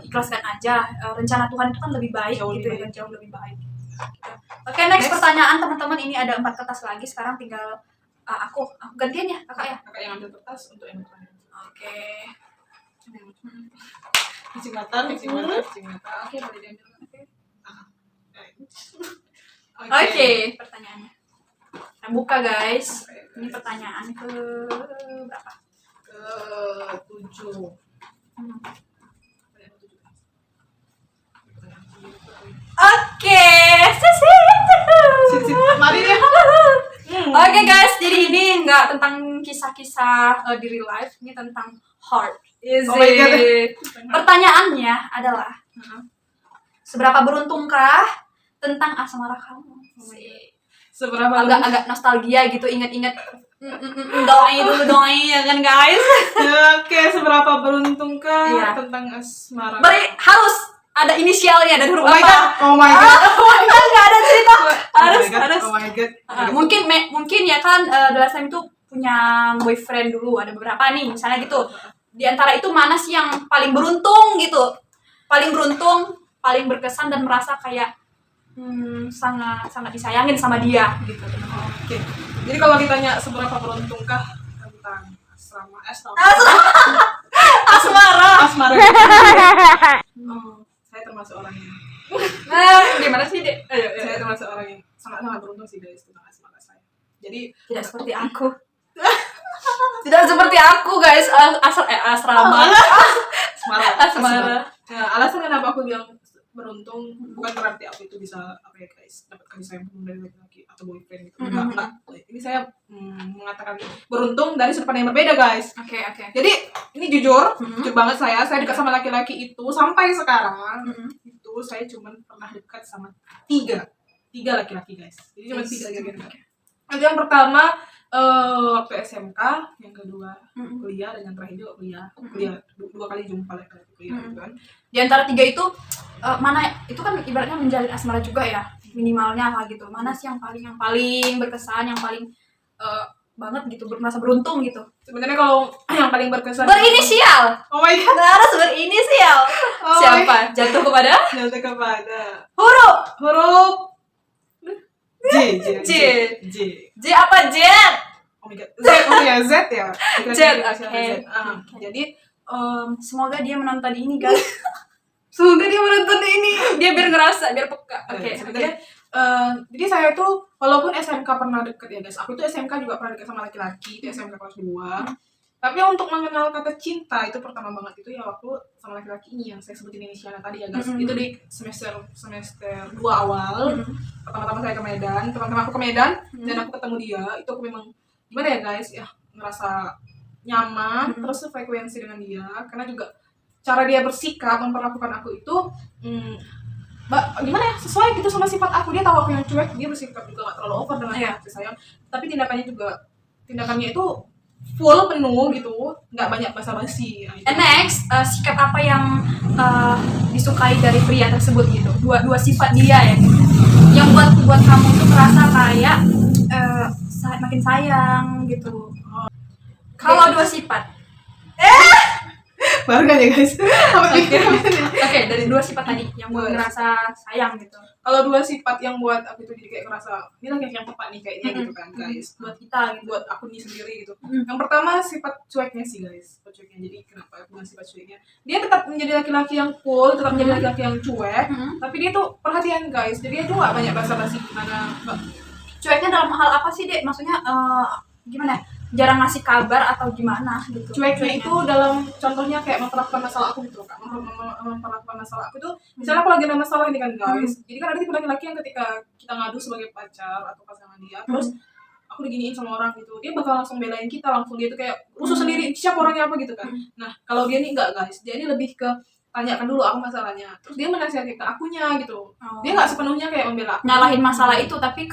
ikhlaskan aja. Rencana Tuhan itu kan lebih baik Jauh gitu lebih ya, jauh lebih baik. Oke, next pertanyaan teman-teman, ini ada 4 kertas lagi, sekarang tinggal aku gantian ya kakak ya. Kakak yang ambil kertas untuk yang bertanya. Oke. Cicing mata. Oke, boleh diambil. Oke, pertanyaannya. Kita buka guys. Ini pertanyaan ke berapa? Ke-7. Oke, Mari ya. Oke guys, jadi ini nggak tentang kisah-kisah di real life, ini tentang heart. Is Oh my God. it? Pertanyaannya adalah, seberapa beruntungkah tentang asmara kamu? Seberapa Agak nostalgia gitu, ingat-ingat doi ya kan guys. Oke, seberapa beruntungkah Iya. tentang asmara? Harus ada inisialnya dan huruf Oh my apa? god, oh my god. Nggak ada cerita. Harus. Oh my god. Mungkin ya kan The Last Time itu punya boyfriend dulu, ada beberapa nih misalnya gitu. Di antara itu mana sih yang paling beruntung gitu? Paling beruntung, paling berkesan dan merasa kayak sangat disayangin sama dia gitu. Oke. Jadi kalau ditanya seberapa beruntungkah tentang Asmara. Saya termasuk orang yang Gimana sih, Dek? saya termasuk orang yang sangat beruntung sih guys tentang asmara saya. Jadi Tidak seperti aku. Tidak seperti aku, guys. Asrama. Asmara. Nah, alasan kenapa aku bilang beruntung bukan berarti aku itu bisa apa ya guys dapat kasih sayang penuh dari laki-laki atau boyfriend gitu. Enggak. Ini saya mengatakan beruntung dari sudut pandang yang berbeda guys. Oke. Jadi ini jujur banget saya dekat sama laki-laki itu sampai sekarang itu saya cuma pernah dekat sama tiga laki-laki guys. Jadi cuma 3 laki-laki. Jadi yang pertama waktu SMK, yang kedua kuliah, dan yang terakhir juga kuliah 2 kali jumpa laki-laki kuliah gitu kan. Di antara 3 itu mana itu kan ibaratnya menjalin asmara juga ya, minimalnya lah gitu. Mana sih yang paling berkesan, yang paling banget gitu, merasa beruntung gitu. Sebenarnya kalau yang paling berkesan Berinisial. oh my god, Harus berinisial. Oh Siapa? Jatuh kepada jatuh kepada huruf J. J apa Z? Oh my god, Z, oh ya Z ya. Z, oke. Jadi Semoga dia menonton ini guys. Semoga dia menonton ini. Dia biar ngerasa, biar peka. Oke. sebenarnya jadi saya tuh walaupun SMK pernah deket ya guys, aku tuh SMK juga pernah deket sama laki-laki, itu SMK kelas 2. Tapi untuk mengenal kata cinta itu pertama banget itu ya waktu sama laki-laki ini yang saya sebutin inisialnya tadi ya guys. Itu di semester 2 awal. Pertama-tama saya ke Medan, teman-teman aku ke Medan dan aku ketemu dia. Itu aku memang gimana ya guys ya, ngerasa nyaman terus frekuensi dengan dia karena juga cara dia bersikap memperlakukan aku itu gimana ya, sesuai gitu sama sifat aku. Dia tahu aku yang cuek, dia bersikap juga gak terlalu over dengan kasih sayang, tapi tindakannya itu full penuh gitu, nggak banyak basa-basi ya, gitu. And next, sikap apa yang disukai dari pria tersebut gitu? Dua sifat dia ya gitu. Yang buat kamu tuh merasa kayak makin sayang gitu. Kalau 2 sifat. Baru kan ya guys. Oke, dari 2 sifat tadi yang buat ngerasa sayang gitu. kalau 2 sifat yang buat aku itu jadi kayak ngerasa ini laki-laki yang tepat nih kayaknya gitu kan guys, buat kita gitu. buat aku nih sendiri gitu. Yang pertama sifat cueknya sih guys, sifat cueknya. Jadi kenapa aku bilang sifat cueknya, dia tetap menjadi laki-laki yang cool, tetap menjadi laki-laki yang cuek, tapi dia tuh perhatian guys, jadi dia tuh gak banyak basa-basi gimana. Cueknya dalam hal apa sih, Dek? Maksudnya gimana? Jarang ngasih kabar atau gimana gitu? Cueknya itu dalam contohnya kayak memperlakukan masalah aku gitu kan, memperlakukan masalah aku tuh misalnya aku lagi ada masalah ini kan guys, jadi kan ada tipe laki-laki yang ketika kita ngadu sebagai pacar atau pasangan dia, terus aku diginiin sama orang gitu, dia bakal langsung belain kita, langsung dia tuh kayak rusuh sendiri siapa orangnya apa gitu kan. Nah kalau dia nih enggak guys, dia ini lebih ke tanyakan dulu aku masalahnya, terus dia menasihati ke akunya gitu. Dia nggak sepenuhnya kayak membela aku, nyalahin masalah itu, tapi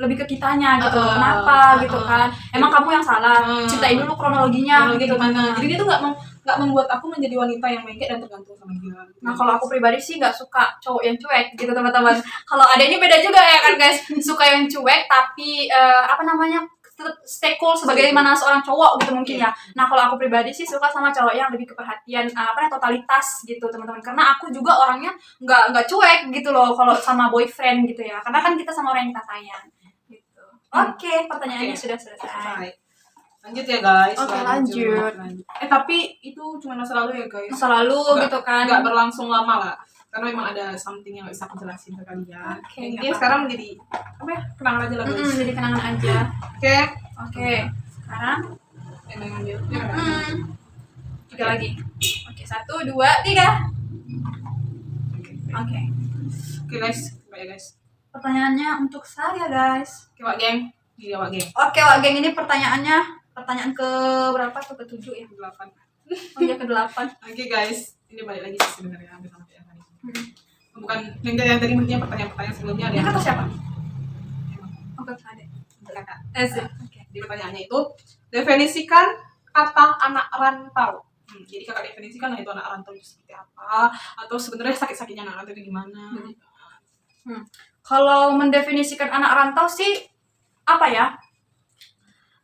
lebih ke kitanya gitu. Kenapa gitu kan, emang kamu yang salah, ceritain dulu kronologinya gitu. Gimana. Jadi dia tuh nggak membuat aku menjadi wanita yang lengket dan tergantung sama dia gitu. Nah kalau aku pribadi sih nggak suka cowok yang cuek gitu teman-teman. Kalau ada ini beda juga ya kan guys, suka yang cuek tapi apa namanya, tetap stay cool sebagaimana seorang cowok gitu mungkin ya. Nah kalau aku pribadi sih suka sama cowok yang lebih keperhatian, totalitas gitu teman-teman. Karena aku juga orangnya nggak cuek gitu loh kalau sama boyfriend gitu ya. Karena kan kita sama orang yang kita sayang gitu. Oke, pertanyaannya sudah selesai. Lanjut ya guys. Oke, lanjut. Tapi itu cuma masa lalu ya guys. Masa lalu gitu kan. Nggak berlangsung lama lah. Karena memang ada something yang bisa aku jelasin ke kalian. Intinya sekarang menjadi apa ya? Kenangan aja lah guys. Jadi kenangan aja. Oke. Sekarang ngambil. Tiga lagi. Oke, 1, 2, 3. Oke. Oke guys, coba ya guys. Pertanyaannya untuk saya guys. Oke, Wak Geng. Iya, Wak Geng. Oke, Wak Geng, ini pertanyaan ke berapa tuh? Ke 7 ya? 8. Oh iya, ke 8. Oke guys, ini balik lagi sih sebenarnya hampir sama kayak tadi. Bukan yang tadi mestinya pertanyaan sebelumnya ada Ini yang kata siapa? Oke, ada. kakak. Oke. Di pertanyaannya itu definisikan kata anak rantau. Jadi kakak definisikan lah itu anak rantau itu seperti apa, atau sebenarnya sakit-sakitnya anak rantau itu gimana. Kalau mendefinisikan anak rantau sih apa ya?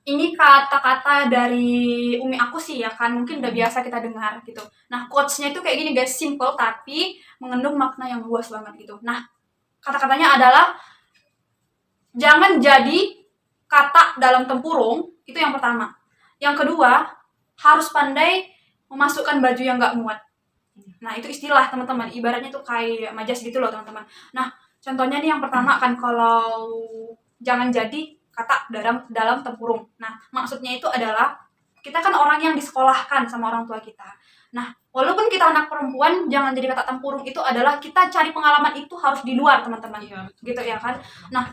Ini kata-kata dari umi aku sih ya kan, mungkin udah biasa kita dengar gitu. Nah, quotes-nya itu kayak gini guys, simple tapi mengandung makna yang luas banget gitu. Nah, kata-katanya adalah jangan jadi kata dalam tempurung, itu yang pertama. Yang kedua, harus pandai memasukkan baju yang gak muat. Nah, itu istilah teman-teman, ibaratnya tuh kayak majas gitu loh teman-teman. Nah, contohnya nih yang pertama kan, kalau jangan jadi kata dalam tempurung. Nah, maksudnya itu adalah kita kan orang yang disekolahkan sama orang tua kita. Nah, walaupun kita anak perempuan, jangan jadi kata tempurung itu adalah kita cari pengalaman itu harus di luar teman-teman. Gitu ya kan. Nah,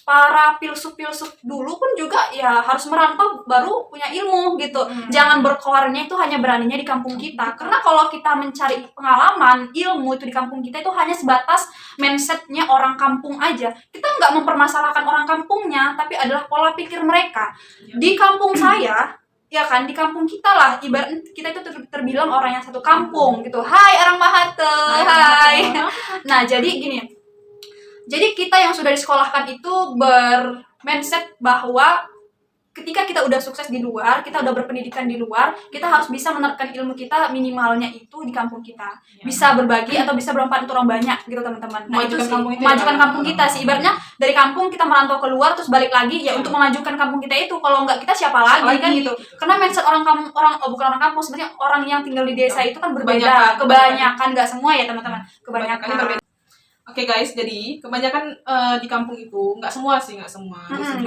para filsuf dulu pun juga ya harus merantau baru punya ilmu gitu. Jangan berkoarnya itu hanya beraninya di kampung kita. Karena kalau kita mencari pengalaman, ilmu itu di kampung kita itu hanya sebatas mindsetnya orang kampung aja. Kita nggak mempermasalahkan orang kampungnya, tapi adalah pola pikir mereka. Di kampung saya, ya kan, di kampung kita lah, ibarat kita itu terbilang orang yang satu kampung gitu. Hai orang Mahate, hai. Nah, jadi gini. Jadi kita yang sudah disekolahkan itu bermindset bahwa ketika kita udah sukses di luar, kita udah berpendidikan di luar, kita harus bisa menerapkan ilmu kita minimalnya itu di kampung kita. Bisa berbagi atau bisa bermanfaat untuk orang banyak gitu teman-teman. Nah, itu sih, memajukan kampung kita sih. Ibaratnya dari kampung kita merantau keluar terus balik lagi ya untuk memajukan kampung kita itu. Kalau enggak kita siapa lagi kan gitu. Karena mindset bukan orang kampung, sebenarnya orang yang tinggal di desa itu kan berbeda. Kebanyakan enggak semua ya teman-teman. Kebanyakan berbeda. Oke guys, jadi kebanyakan di kampung itu nggak semua. Nggak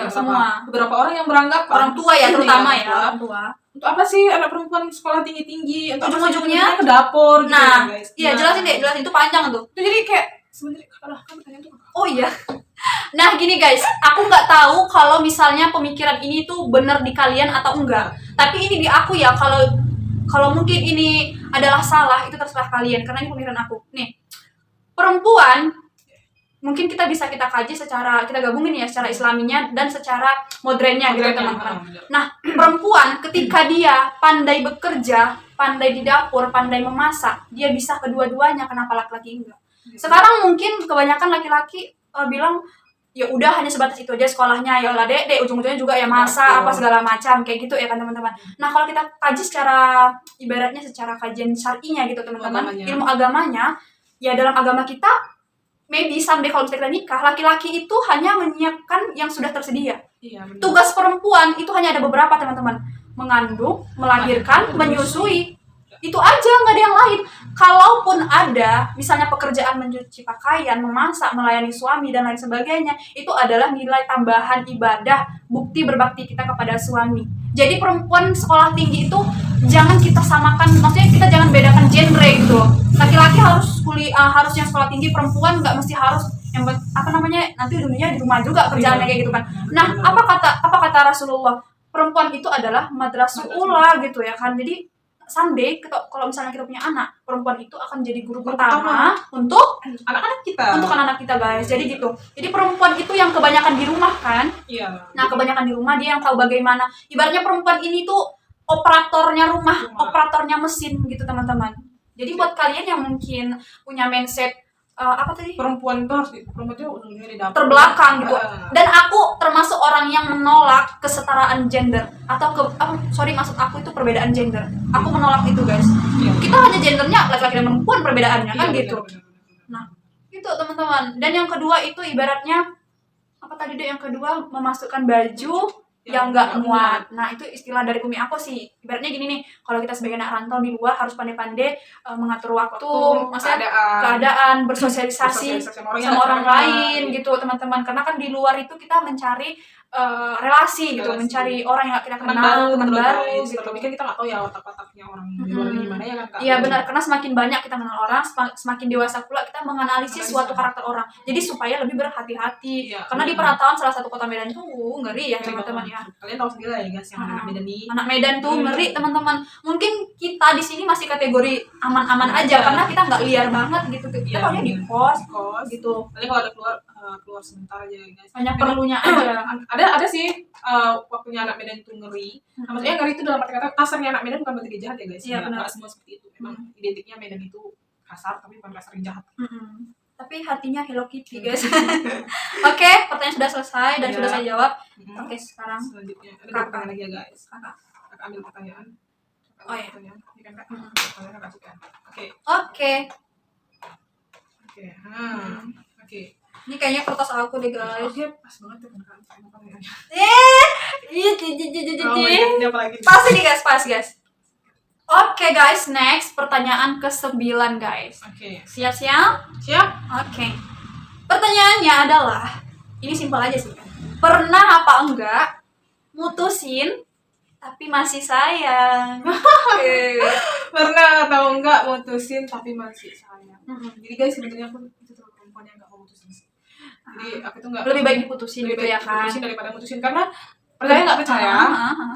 semua. Beberapa orang yang beranggap orang tua ya terutama ya orang tua. Untuk apa sih anak perempuan sekolah tinggi? Untuk ujung-ujungnya ke dapur. Nah, gitu, guys. Iya jelasin itu panjang tuh. Itu jadi kayak sebenarnya kan pertanyaan tuh. Oh iya. Nah gini guys, aku nggak tahu kalau misalnya pemikiran ini tuh benar di kalian atau enggak. Tapi ini di aku ya, kalau mungkin ini adalah salah itu terserah kalian karena ini pemikiran aku. Nih. Perempuan mungkin kita kaji kita gabungin ya secara islaminya dan secara modernnya gitu teman-teman. Nah, perempuan ketika dia pandai bekerja, pandai di dapur, pandai memasak, dia bisa kedua-duanya, kenapa laki-laki enggak? Sekarang mungkin kebanyakan laki-laki bilang ya udah hanya sebatas itu aja sekolahnya, ya lah dek ujung-ujungnya juga ya masak apa segala macam kayak gitu ya kan teman-teman. Nah, kalau kita kaji secara ibaratnya secara kajian syar'inya gitu teman-teman, ilmu agamanya, ya dalam agama kita maybe someday kalau misalnya kita nikah, laki-laki itu hanya menyiapkan yang sudah tersedia. Iya, benar. Tugas perempuan itu hanya ada beberapa, teman-teman. Mengandung, melahirkan, menyusui. Itu aja, nggak ada yang lain. Kalaupun ada, misalnya pekerjaan mencuci pakaian, memasak, melayani suami, dan lain sebagainya, itu adalah nilai tambahan ibadah, bukti berbakti kita kepada suami. Jadi perempuan sekolah tinggi itu jangan kita samakan, maksudnya kita jangan bedakan genre gitu. Laki-laki harus harus yang sekolah tinggi, perempuan nggak mesti harus yang nanti dunia di rumah juga kerjaannya kayak gitu kan. Nah, apa kata Rasulullah? Perempuan itu adalah madrasah ula gitu ya kan. Jadi someday kalau misalnya kita punya anak, perempuan itu akan jadi guru pertama untuk anak-anak kita guys. Jadi gitu. Jadi perempuan itu yang kebanyakan di rumah kan. Iya. Nah, kebanyakan di rumah, dia yang tahu bagaimana. Ibaratnya perempuan ini tuh operatornya rumah, operatornya mesin gitu teman-teman. Jadi buat kalian yang mungkin punya mindset perempuan itu ujungnya di dapur terbelakang gitu. Dan aku termasuk orang yang menolak kesetaraan gender atau maksud aku itu perbedaan gender. Aku menolak itu guys. Kita hanya gendernya laki-laki dan perempuan perbedaannya kan gitu. Nah, itu teman-teman. Dan yang kedua itu ibaratnya yang kedua memasukkan baju yang nggak muat. Nah, itu istilah dari umi aku sih. Ibaratnya gini nih, kalau kita sebagai anak rantau di luar harus pandai-pandai mengatur waktu, maksudnya keadaan, bersosialisasi sama orang lain gitu, teman-teman. Karena kan di luar itu kita mencari relasi gitu, mencari orang yang kita kenal, teman baru gitu. Tapi kan kita nggak tahu ya otak-otaknya orang di luar gimana ya kan Kak. Iya benar, karena semakin banyak kita mengenal orang, semakin dewasa pula kita menganalisis suatu karakter orang. Jadi supaya lebih berhati-hati. Karena di perantauan salah satu kota Medan itu ngeri ya teman-teman ya. Kalian tahu sendiri lah ya guys, yang anak Medan ini. Anak Medan tuh ngeri teman-teman. Mungkin kita di sini masih kategori aman-aman aja karena kita nggak liar banget gitu. Kita taunya di kos gitu. Tapi kalau ada keluar sebentar aja guys. Banyak perlunya aja. Ada sih waktunya anak Medan itu ngeri. Maksudnya ngeri itu dalam arti kata kasarnya anak Medan bukan berarti dia jahat ya guys. Iya, nggak semua seperti itu. Memang identiknya Medan itu kasar tapi bukan kasar yang jahat. Tapi hatinya Hello Kitty guys. Oke, pertanyaan sudah selesai dan sudah saya jawab. Oke, sekarang selanjutnya ada pertanyaan lagi ya guys. Kakak ambil pertanyaan. Oh iya. Pertanyaan. Ini kan Kak. Pertanyaan Kak kasihkan. Oke. Oke. Ini kayaknya kertas aku deh guys. Oke, pas banget ya kan pertanyaannya. Pas ini guys, pas guys. Oke guys, next pertanyaan ke-9 guys. Oke. Siap-siap? Siap. Oke. Pertanyaannya adalah, ini simpel aja sih. Pernah apa enggak mutusin tapi masih sayang? Pernah atau enggak mutusin tapi masih sayang? Jadi guys, sebenarnya aku itu tuh perempuan yang enggak mau mutusin sih. Jadi aku tuh enggak lebih baik diputusin gitu ya kan? Diputusin daripada mutusin karena percaya nggak percaya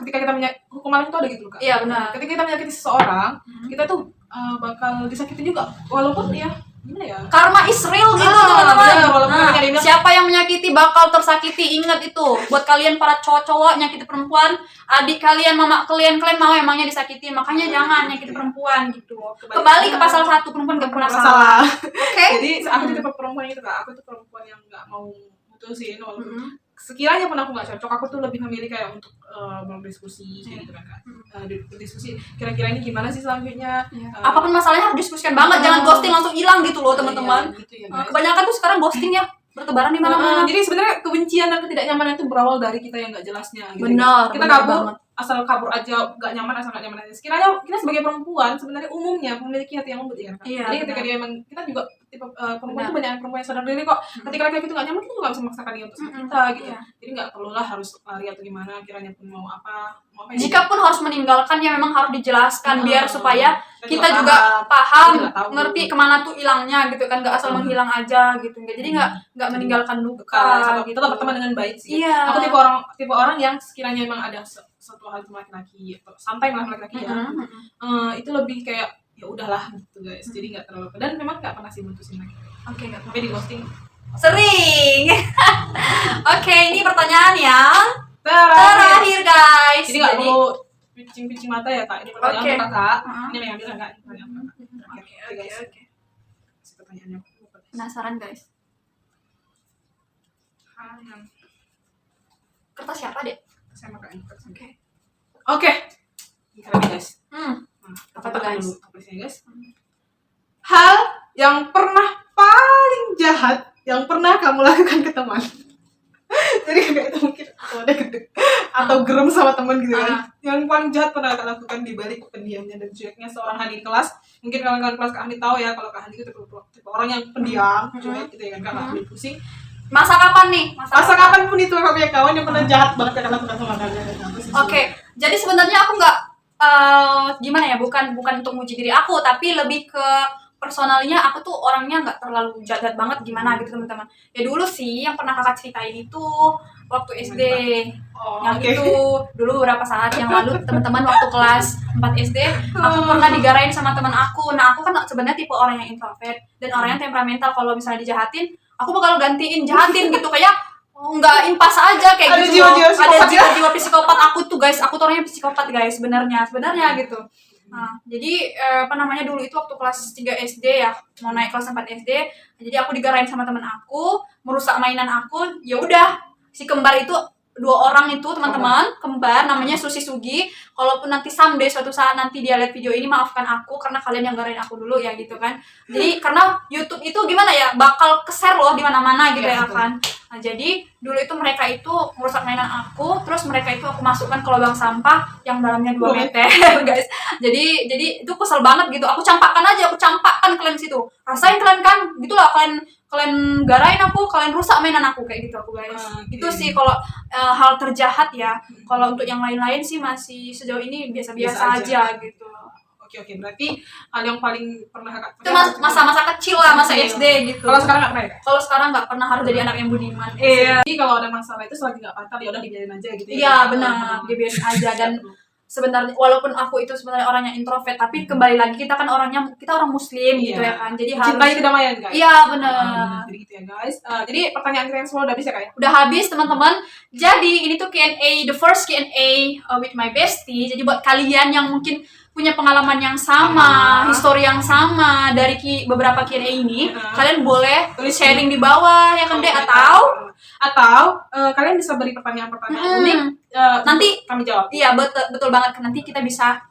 ketika kita hukum alam itu ada gitu loh Kak. Iya benar. Ketika kita menyakiti seseorang, kita tuh bakal disakitin juga walaupun ya gimana ya? Karma is real gitu teman-teman. Siapa yang menyakiti bakal tersakiti. Ingat itu. Buat kalian para cowok-cowok nyakiti perempuan, adik kalian, mama kalian mau emangnya disakiti. Makanya jangan nyakiti perempuan gitu. Kembali ke pasal 1, perempuan gak pernah salah. Oke. Jadi aku tipe perempuan itu Kak. Aku tuh perempuan yang nggak mau mutusin walaupun sekiranya pun aku nggak cocok, aku tuh lebih memilih kayak untuk berdiskusi gitu kan Kak. Diskusi kira-kira ini gimana sih selanjutnya. Apapun masalahnya harus diskusikan banget, jangan ghosting langsung hilang gitu loh teman-teman. Gitu ya, kebanyakan tuh sekarang ghosting ya bertebaran di mana-mana. Jadi sebenarnya kebencian dan ketidaknyamanan itu berawal dari kita yang nggak jelasnya gitu. Benar. Kita kabur, asal kabur aja nggak nyaman, asal nggak nyaman aja. Sekiranya kita sebagai perempuan sebenarnya umumnya memiliki hati yang lembut ya kan. Jadi ketika dia emang, kita juga tipe perempuan itu banyak perempuan yang sadar diri kok. Ketika laki-laki itu nggak nyaman, kita juga nggak bisa memaksakan dia untuk sama kita gitu. Jadi nggak perlulah harus lari atau gimana. Kiranya pun mau apa jika pun harus meninggalkan ya memang harus dijelaskan biar supaya kita juga paham, ngerti kemana tuh hilangnya gitu kan, nggak asal menghilang aja gitu. Jadi nggak meninggalkan luka gitu. Tetap berteman dengan baik sih. Iya. Aku tipe orang yang sekiranya memang ada suatu hal itu laki-laki atau santai malah laki-laki ya, itu lebih kayak ya udahlah gitu guys. Jadi nggak terlalu, dan memang nggak pernah sih mutusin lagi. Oke, nggak sampai di ghosting sering. Oke, ini pertanyaan yang terakhir guys. Jadi nggak perlu pincing mata ya Kak. Ini pertanyaan untuk Kakak. Ini yang ambil Kak. Oke. Pertanyaannya penasaran guys. Kertas siapa deh? Saya makan. Oke. Ini guys. Apa tuh guys? Tulisnya guys. Hal yang pernah paling paling jahat yang pernah kamu lakukan ke teman? Jadi kayak itu mungkin atau ada gede atau gerem sama teman gitu kan. Yang paling jahat pernah kakak lakukan di balik pendiamnya dan cueknya seorang Hani di kelas. Mungkin kawan-kawan kelas Kak Hani tahu ya kalau Kak Hani itu tipe orang yang pendiam, cuek gitu ya kan, Kak Hani pusing. Masa kapan nih? Masa kapan pun itu kakak punya kawan yang pernah jahat banget kakak lakukan sama kalian. Oke, jadi sebenarnya aku nggak gimana ya, bukan untuk muji diri aku, tapi lebih ke personalnya. Aku tuh orangnya nggak terlalu jahat banget gimana gitu teman-teman. Ya dulu sih yang pernah kakak ceritain itu waktu SD. Yang itu dulu beberapa saat yang lalu teman-teman, waktu kelas 4 SD aku pernah digarain sama teman aku. Nah aku kan sebenarnya tipe orang yang introvert dan orang yang temperamental. Kalau misalnya dijahatin, aku bakal gantiin jahatin gitu, kayak nggak impas aja kayak ada gitu. Ada jiwa-jiwa jiwa psikopat aku tuh guys. Aku tuh orangnya psikopat guys sebenarnya gitu. Nah, jadi apa namanya, dulu itu waktu kelas 3 SD ya, mau naik kelas 4 SD. Jadi aku digarain sama teman aku, merusak mainan aku. Ya udah, si kembar itu, 2 orang itu teman-teman, kembar namanya Susi Sugi. Kalaupun nanti someday suatu saat nanti dia lihat video ini, maafkan aku karena kalian yang garain aku dulu ya gitu kan. Jadi karena YouTube itu gimana ya, bakal ke-share loh di mana-mana gitu ya kan. Nah, jadi dulu itu mereka itu merusak mainan aku, terus mereka itu aku masukkan ke lubang sampah yang dalamnya 2 meter, guys. Jadi itu kesel banget gitu. Aku campakkan kalian situ. Rasain kalian kan, gitulah kalian garain aku, kalian rusak mainan aku kayak gitu aku guys. Itu sih kalau hal terjahat ya. Kalau untuk yang lain-lain sih masih sejauh ini biasa-biasa aja gitu. Oke, berarti hal yang paling pernah kakak Itu masa-masa kecil lah, masa SD gitu. Kalau sekarang nggak pernah ya? Kalau sekarang nggak pernah, harus jadi anak yang budiman. Jadi kalau ada masalah itu selagi nggak fatal ya udah dibiarin aja gitu ya. Iya benar, dibiarin aja. Dan sebenarnya walaupun aku itu sebenarnya orangnya introvert, tapi kembali lagi kita kan kita orang muslim gitu ya kan. Jadi harus cintai kedamaian guys. Iya benar. Jadi gitu ya guys. Jadi pertanyaan kita yang semua udah habis ya kak ya? Udah habis teman-teman. Jadi ini tuh Q&A, the first Q&A with my bestie. Jadi buat kalian yang mungkin punya pengalaman yang sama, histori yang sama dari beberapa Q&A ini, kalian boleh sharing di bawah ya kan deh, atau kalian bisa beri pertanyaan-pertanyaan unik, nanti kami jawab. Iya betul banget, nanti kita bisa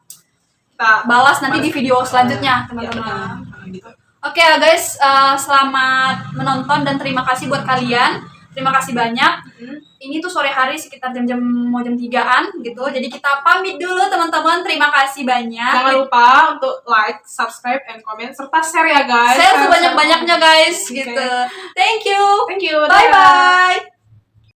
balas nanti di video selanjutnya teman-teman. Gitu. Oke guys, selamat menonton dan terima kasih buat kalian. Terima kasih banyak. Ini tuh sore hari sekitar mau jam 3-an gitu. Jadi kita pamit dulu teman-teman. Terima kasih banyak. Jangan lupa untuk like, subscribe, and comment serta share ya guys. Share sebanyak-banyaknya guys gitu. Thank you. Thank you. Bye bye.